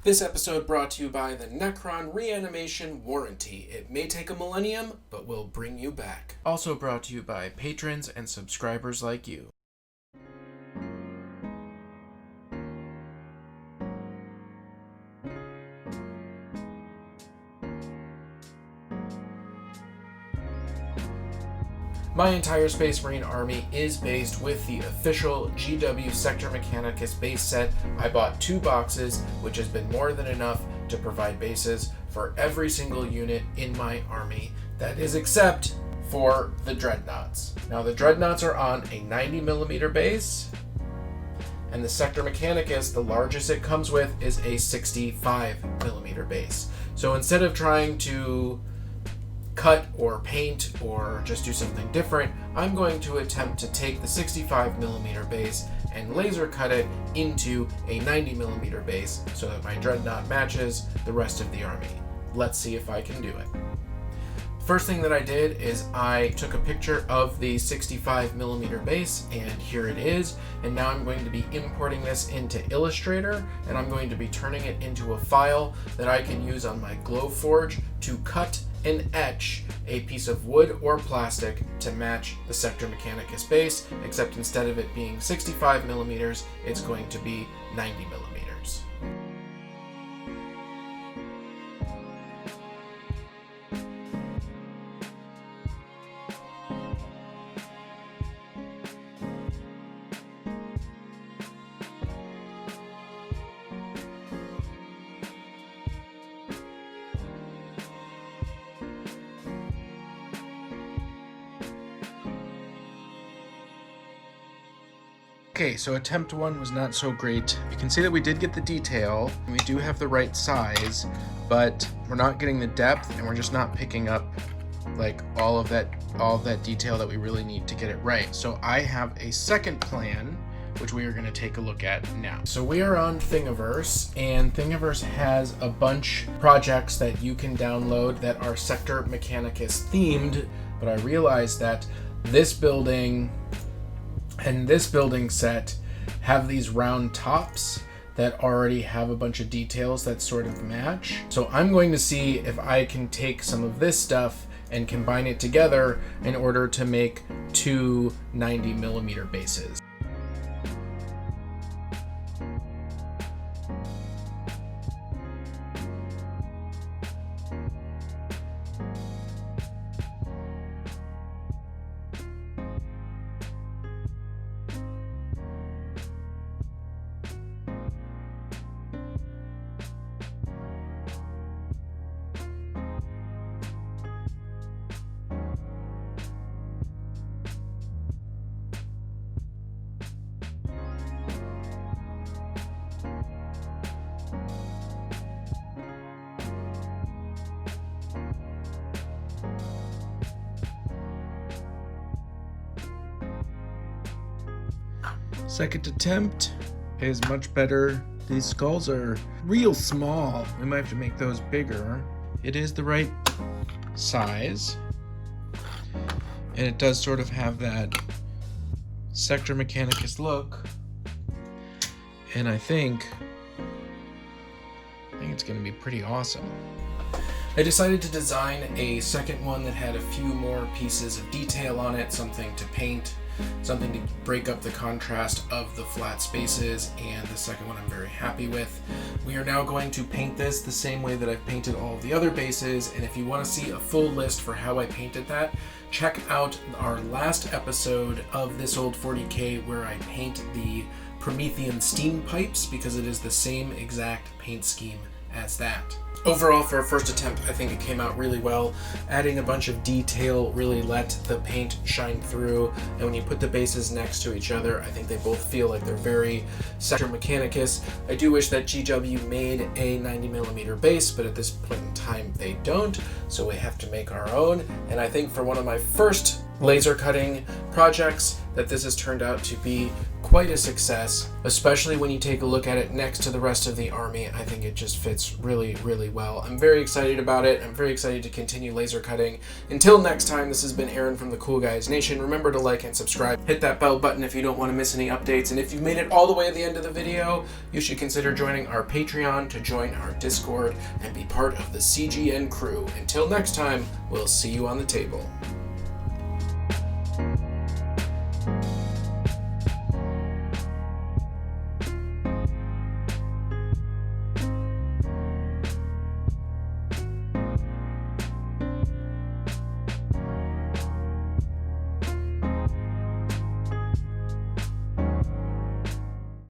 This episode brought to you by the Necron Reanimation Warranty. It may take a millennium, but will bring you back. Also brought to you by patrons and subscribers like you. My entire Space Marine army is based with the official GW Sector Mechanicus base set. I bought 2 boxes, which has been more than enough to provide bases for every single unit in my army. That is except for the Dreadnoughts. Now the Dreadnoughts are on a 90mm base, and the Sector Mechanicus, the largest it comes with, is a 65mm base. So instead of trying to cut or paint or just do something different, I'm going to attempt to take the 65mm base and laser cut it into a 90mm base so that my Dreadnought matches the rest of the army. Let's see if I can do it. First thing that I did is I took a picture of the 65mm base, and here it is. And now I'm going to be importing this into Illustrator, and I'm going to be turning it into a file that I can use on my Glowforge to cut and etch a piece of wood or plastic to match the Sector Mechanicus base, except instead of it being 65mm, it's going to be 90mm. Okay, so attempt 1 was not so great. You can see that we did get the detail, and we do have the right size, but we're not getting the depth, and we're just not picking up like all of that detail that we really need to get it right. So I have a second plan, which we are going to take a look at now. So we are on Thingiverse, and Thingiverse has a bunch of projects that you can download that are Sector Mechanicus themed, but I realized that this building and this building set have these round tops that already have a bunch of details that sort of match. So I'm going to see if I can take some of this stuff and combine it together in order to make 2 90mm bases. Second attempt is much better. These skulls are real small. We might have to make those bigger. It is the right size, and it does sort of have that Sector Mechanicus look, and I think it's going to be pretty awesome. I decided to design a second one that had a few more pieces of detail on it, something to paint, something to break up the contrast of the flat spaces, and the second one I'm very happy with. We are now going to paint this the same way that I've painted all of the other bases, and if you want to see a full list for how I painted that, check out our last episode of This Old 40K where I paint the Promethean steam pipes, because it is the same exact paint scheme as that. Overall, for a first attempt, I think it came out really well. Adding a bunch of detail really let the paint shine through, and when you put the bases next to each other, I think they both feel like they're very Sector Mechanicus. I do wish that GW made a 90mm base, but at this point in time they don't, so we have to make our own, and I think for one of my first laser cutting projects that this has turned out to be quite a success, especially when you take a look at it next to the rest of the army. I think it just fits really, really well. I'm very excited about it. I'm very excited to continue laser cutting. Until next time, this has been Aaron from the Cool Guys Nation. Remember to like and subscribe. Hit that bell button if you don't want to miss any updates. And if you've made it all the way to the end of the video, you should consider joining our Patreon to join our Discord and be part of the CGN crew. Until next time, we'll see you on the table.